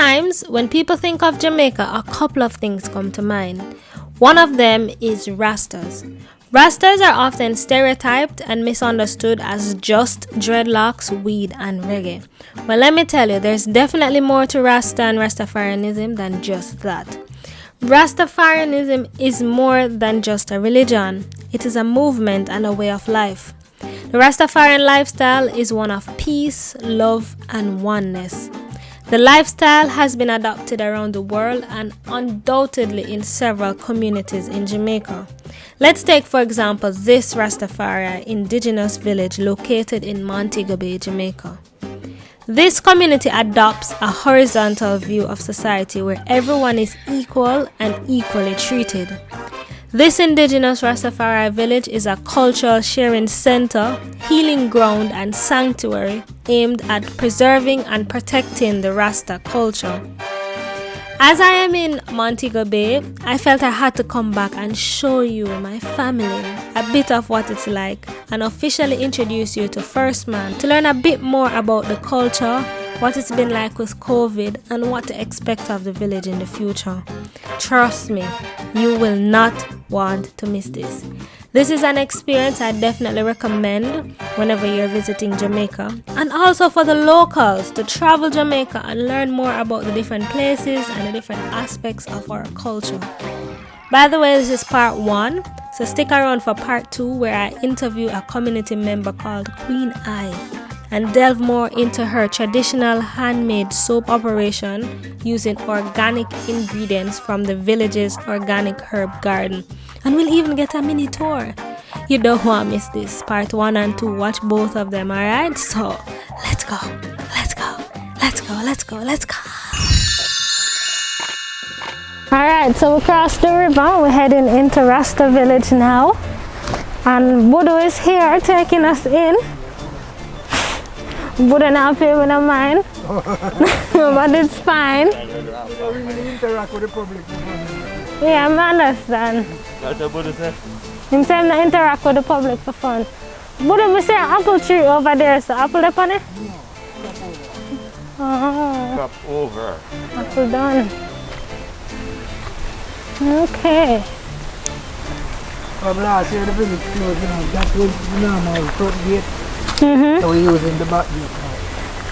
Sometimes when people think of Jamaica, a couple of things come to mind. One of them is Rastas. Rastas are often stereotyped and misunderstood as just dreadlocks, weed, and reggae. Well, let me tell you, there's definitely more to Rasta and Rastafarianism than just that. Rastafarianism is more than just a religion. It is a movement and a way of life. The Rastafarian lifestyle is one of peace, love, and oneness. The lifestyle has been adopted around the world and undoubtedly in several communities in Jamaica. Let's take, for example, this Rastafari Indigenous Village located in Montego Bay, Jamaica. This community adopts a horizontal view of society where everyone is equal and equally treated. This Indigenous Rastafari village is a cultural sharing center, healing ground, and sanctuary aimed at preserving and protecting the Rasta culture. As I am in Montego Bay, I felt I had to come back and show you, my family, a bit of what it's like and officially introduce you to First Man to learn a bit more about the culture, what it's been like with COVID, and what to expect of the village in the future. Trust me, you will not want to miss this. This is an experience I definitely recommend whenever you're visiting Jamaica, and also for the locals to travel Jamaica and learn more about the different places and the different aspects of our culture. By the way, this is part 1, so stick around for part 2 where I interview a community member called Queen Eye and delve more into her traditional handmade soap operation using organic ingredients from the village's organic herb garden. And we'll even get a mini tour. You don't want to miss this. Part 1 and 2. Watch both of them, alright? So, let's go. Let's go. Let's go. Let's go. Let's go. Alright, so we crossed the river. We're heading into Rasta Village now. And Budu is here taking us in. Budu not pay with a mind. But it's fine. We really interact with the public. Yeah, I understand. That's what Budu said. Him say not interact with the public for fun. Budu, we see an apple tree over there, so apple up on it? No, crop over. Apple done. Okay. From last year, the village closed, that's when the normal front gate. So we're using the back gate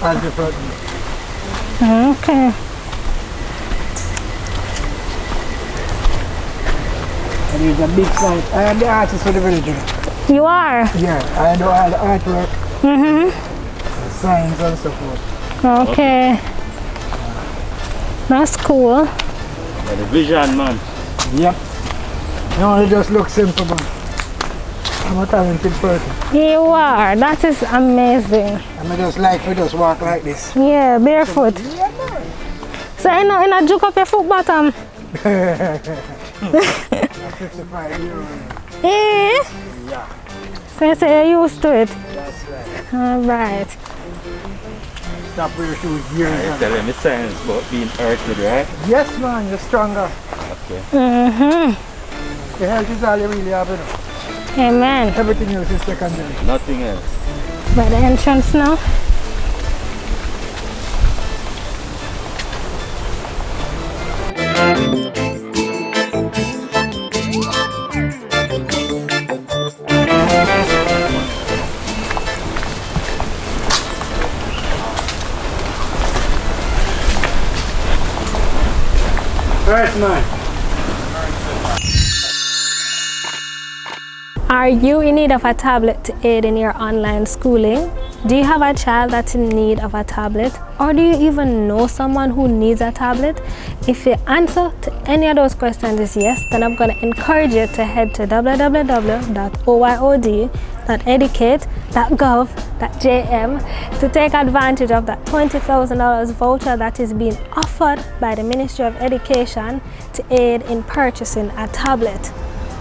now, as the front gate. Okay. And it's a big site. I am the artist for the village. You are? Yeah, I do all the artwork, the signs and so forth. Okay. That's cool. Yeah, the vision, man. Yep. No, it just looks simple, but I'm a talented person. You are. That is amazing. I just like to just walk like this. Yeah, barefoot. Yeah, man. So you know, juke up your foot bottom. 55 years. Eh? Yeah. So you say you're used to it? That's right. Alright. Stop with your shoes years. You're telling me science about being earthed, right? Yes, man, you're stronger. Okay. Your health is all you really have. You know. Amen. Everything else is secondary. Nothing else. By the entrance now. First man. Are you in need of a tablet to aid in your online schooling? Do you have a child that's in need of a tablet? Or do you even know someone who needs a tablet? If the answer to any of those questions is yes, then I'm going to encourage you to head to www.oyod.educate.gov.jm to take advantage of that $20,000 voucher that is being offered by the Ministry of Education to aid in purchasing a tablet.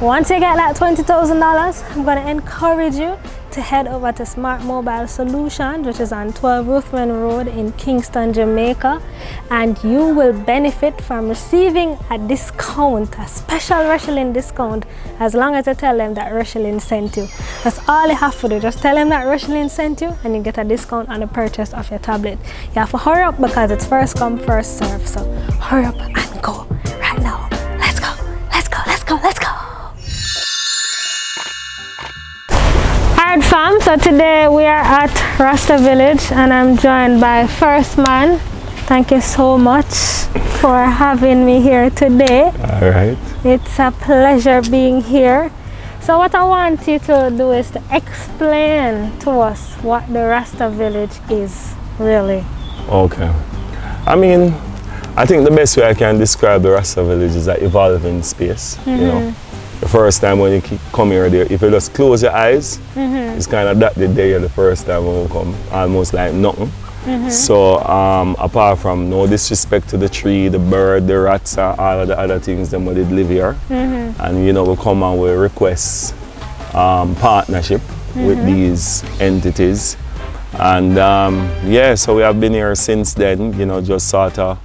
Once you get that $20,000, I'm going to encourage you to head over to Smart Mobile Solutions, which is on 12 Ruthven Road in Kingston, Jamaica, and you will benefit from receiving a discount, a special Rushlin discount, as long as you tell them that Rushlin sent you. That's all you have to do. Just tell them that Rushlin sent you and you get a discount on the purchase of your tablet. You have to hurry up because it's first come, first serve. So hurry up and go right now. Let's go, let's go, let's go, let's go. Alright fam, so today we are at Rasta Village and I'm joined by First Man. Thank you so much for having me here today. Alright. It's a pleasure being here. So what I want you to do is to explain to us what the Rasta Village is really. Okay. I mean, I think the best way I can describe the Rasta Village is an evolving space. You know, the first time when you come here, if you just close your eyes, it's kind of that the day the first time when we come, almost like nothing. So apart from no disrespect to the tree, the bird, the rats, all of the other things that we did live here, and you know we come and we request partnership with these entities, and yeah, so we have been here since then. You know, just sort of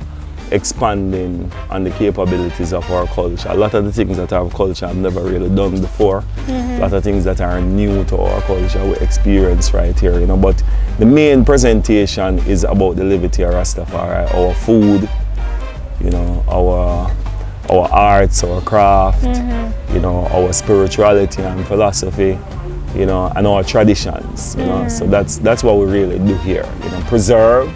expanding on the capabilities of our culture. A lot of the things that our culture have never really done before. A lot of things that are new to our culture we experience right here, you know. But the main presentation is about the liberty of Rastafari, our food, you know, our arts, our craft, you know, our spirituality and philosophy, you know, and our traditions, you know. So that's what we really do here, you know, preserve,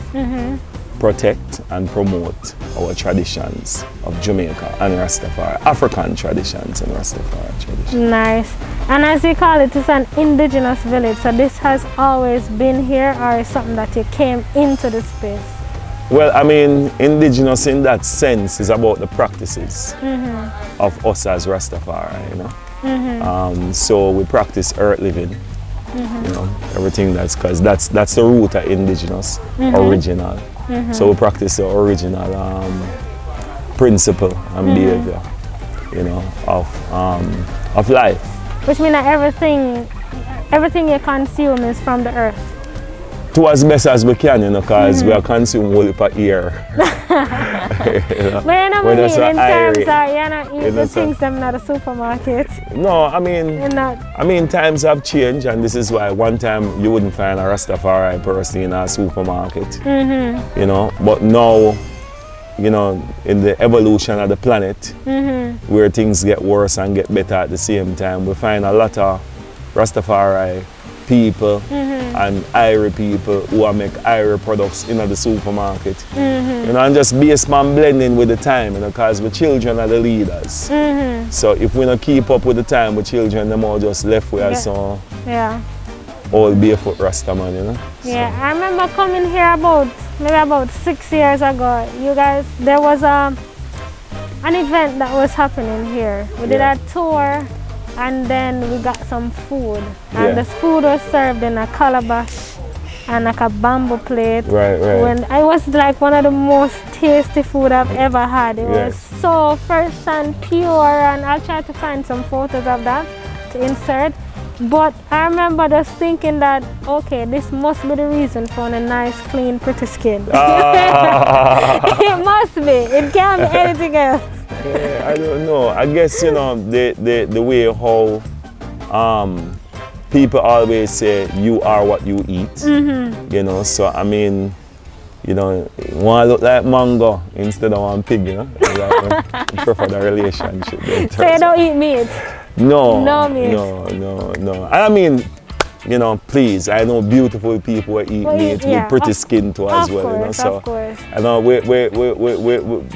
protect and promote our traditions of Jamaica and Rastafari, African traditions and Rastafari traditions. Nice. And as you call it, it's an indigenous village. So this has always been here, or is something that you came into the space? Well, I mean, indigenous in that sense is about the practices of us as Rastafari, you know. So we practice earth living, you know, everything because that's the root of indigenous, original. So we practice the original principle and behavior, you know, of life. Which means that everything you consume is from the earth. To as best as we can, you know, because we are consuming whole heap of air. You know? But you know what I mean, in terms of, you're not eating the things them at the supermarket. No, I mean, times have changed, and this is why one time you wouldn't find a Rastafari person in a supermarket, you know, but now, you know, in the evolution of the planet, where things get worse and get better at the same time, we find a lot of Rastafari people and Irie people who are make Irie products in the supermarket. You know, and just based on blending with the time, you know, because the children are the leaders. So if we don't keep up with the time, the children them all just left with us so old barefoot Rasta man, you know. So. Yeah, I remember coming here maybe about 6 years ago. You guys, there was an event that was happening here. We did a tour. And then we got some food, and the food was served in a calabash and like a bamboo plate. Right. When it was like one of the most tasty food I've ever had. It was so fresh and pure, and I'll try to find some photos of that to insert. But I remember just thinking that, okay, this must be the reason for a nice, clean, pretty skin. It must be. It can't be anything else. Yeah, I don't know. I guess, you know, the way how people always say you are what you eat. You know, so I mean, you know, you want to look like mango instead of one pig, you know. I prefer the relationship. So you don't eat meat? No. No meat? No. I mean, you know, please, I know beautiful people who eat meat with pretty skin too as well. You know, so of course. I know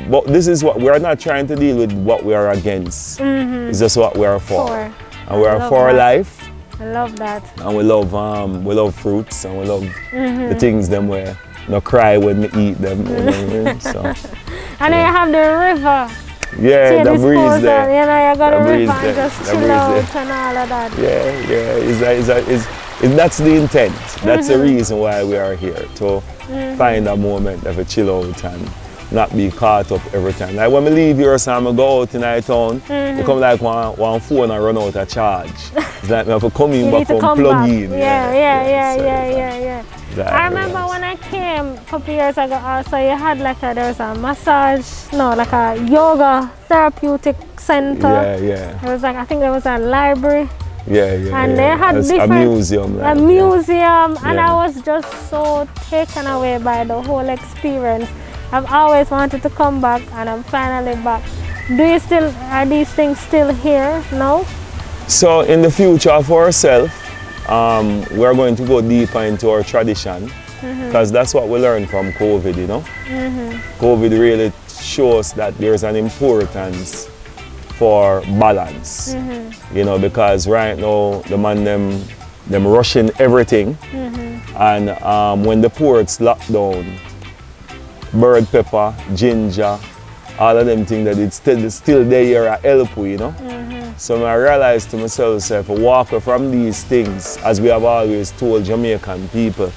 but this is what we're not trying to deal with what we are against. It's just what we are for. And we are for life. I love that. And we love fruits, and we love the things them where no cry when we eat them. You know what I mean? So, and then you have the river. Yeah, the breeze there. You know, you got the a river breeze and there. just chill out and all of that. Yeah. That's the intent. That's the reason why we are here, to find a moment of a chill out and not be caught up every time. Like when I leave here, so I go out in the town, it come like one phone and run out of charge. It's like I have to come in back and plug in. Yeah. I remember when I came a couple years ago also, you had like there was a massage, like a yoga therapeutic center. Yeah. It was like, I think there was a library. And they had different, a museum. Like, and I was just so taken away by the whole experience. I've always wanted to come back, and I'm finally back. Are these things still here now? So in the future for ourselves, we're going to go deeper into our tradition, because that's what we learned from COVID, you know. COVID really shows that there's an importance for balance, you know, because right now the man them rushing everything, and when the ports lock down, bird pepper, ginger, all of them things that it's still there here at help, you know. So I realized to myself, if I walk from these things, as we have always told Jamaican people,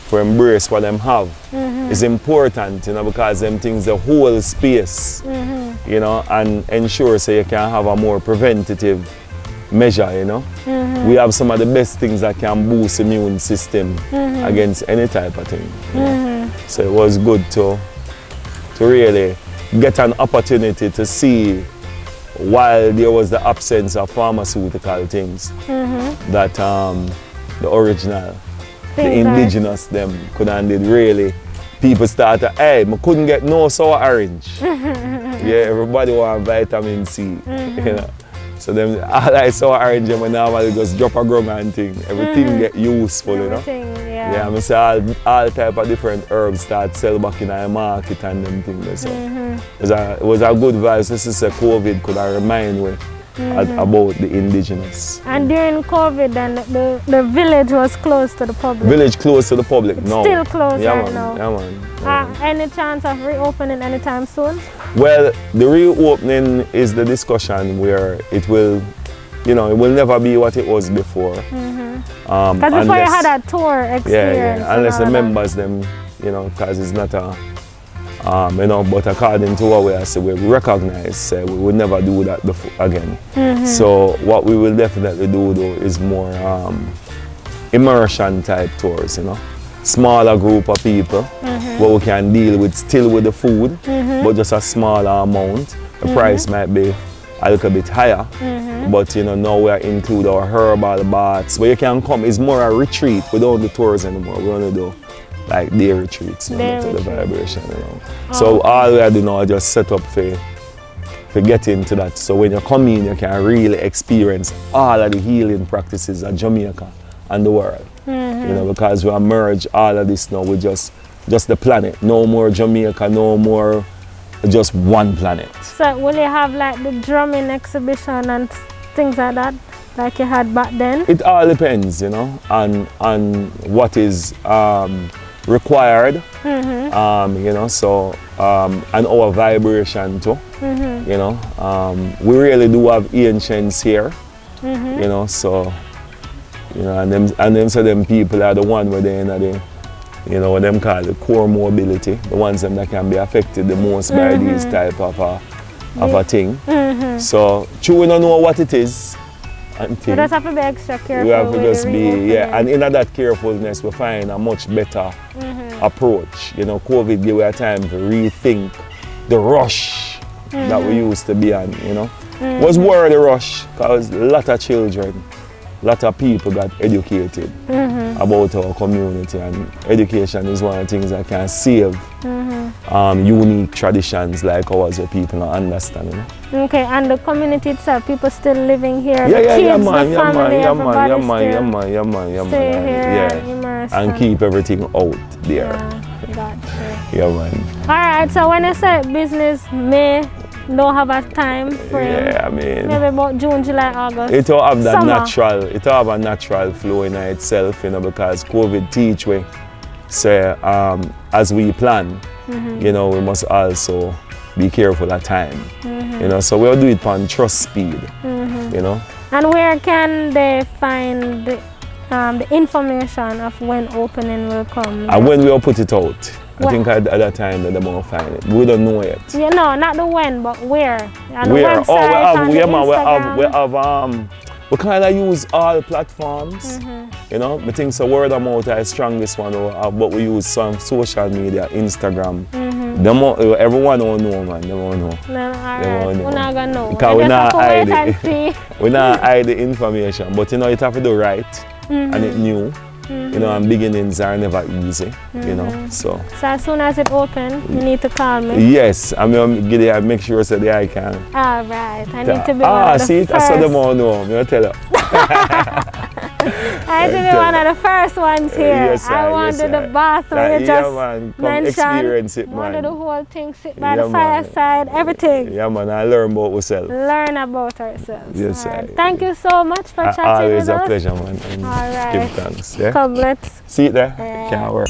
to embrace what them have, is important, you know, because them things the whole space, you know, and ensure so you can have a more preventative measure, you know. We have some of the best things that can boost immune system against any type of thing. You know? So it was good to really get an opportunity to see, while there was the absence of pharmaceutical things, that the original, the indigenous them could and did really. People started, hey, I couldn't get no sour orange. Everybody want vitamin C, you know. So them all I saw orange and normally just drop a gram and thing. Everything get useful, you know. I mean, say all type of different herbs start sell back in the market and them things. So it was a good vibe. This is a COVID could remind me about the indigenous. And during COVID, then the village was closed to the public. Village closed to the public? No. Still closed right now. Yeah, man. Any chance of reopening anytime soon? Well, the reopening is the discussion where it will, you know, it will never be what it was before. Because before you had a tour experience. Unless the members them, you know, because it's not a, you know, but according to what we say, we recognize we will never do that again. So what we will definitely do though is more immersion type tours, you know. Smaller group of people where we can deal with still with the food, but just a smaller amount. The price might be a little bit higher, but you know, now we include our herbal baths where you can come. It's more a retreat. We don't do tours anymore. We only do like day retreats, you know, to the vibration, you know. So all we do now is just set up for get into that. So when you come in, you can really experience all of the healing practices of Jamaica and the world. You know, because we merge all of this now with just the planet. No more Jamaica, no more just one planet. So will you have like the drumming exhibition and things like that, like you had back then? It all depends, you know, on what is required, you know, so and our vibration too, you know. We really do have ancients here, you know, so you know, and them so them people are the one where they in the, you know, what them call the core mobility, the ones them that can be affected the most by these type of a thing. So true, we don't know what it is. We just have to be extra careful. We have to just be, and in that carefulness we find a much better approach. You know, COVID gave us a time to rethink the rush that we used to be on, you know. Was worth the rush because a lot of children, a lot of people got educated about our community, and education is one of the things that can save unique traditions like ours where people don't understand. You know? Okay, and the community itself, people still living here, and keep everything out there. Yeah, man. Alright, so when you say business may don't have a time frame. I mean, maybe about June, July, August. It will have that summer. a natural flow in itself, you know, because COVID teach we say as we plan, you know, we must also be careful at time. You know, so we'll do it on trust speed. You know. And where can they find the information of when opening will come? And when we'll put it out. I think at that time that they're going to find it. We don't know yet. You know, not the when, but where. On the Where? website, Oh, on we the have, Instagram. we kind of use all platforms. You know, I think so word of mouth is the strongest one, but we use some social media, Instagram. Everyone don't know, man. They won't know. No, alright. We're not gonna know. Because we not hide it. it. We not hide the information, but you know, you have to do right and it new. You know, and beginnings are never easy. You know, so as soon as it opens, you need to call me. yes, I'm gonna get it and make sure so that I can. Alright, I need to be one of the see, first. I saw them all know. I'm gonna tell her. I need to be one of the first ones here. Yes, I wanted the bathroom. You just man, come mentioned. experience it, man. Wanted the whole thing, sit by the Man. fireside, everything. Yeah, man, I learn about myself. Learn about ourselves. Yes, Alright. I- Thank you so much for chatting Always with a us. pleasure, man. And Alright. give thanks. Yeah? Come, let's. See it there? Yeah. Can't work.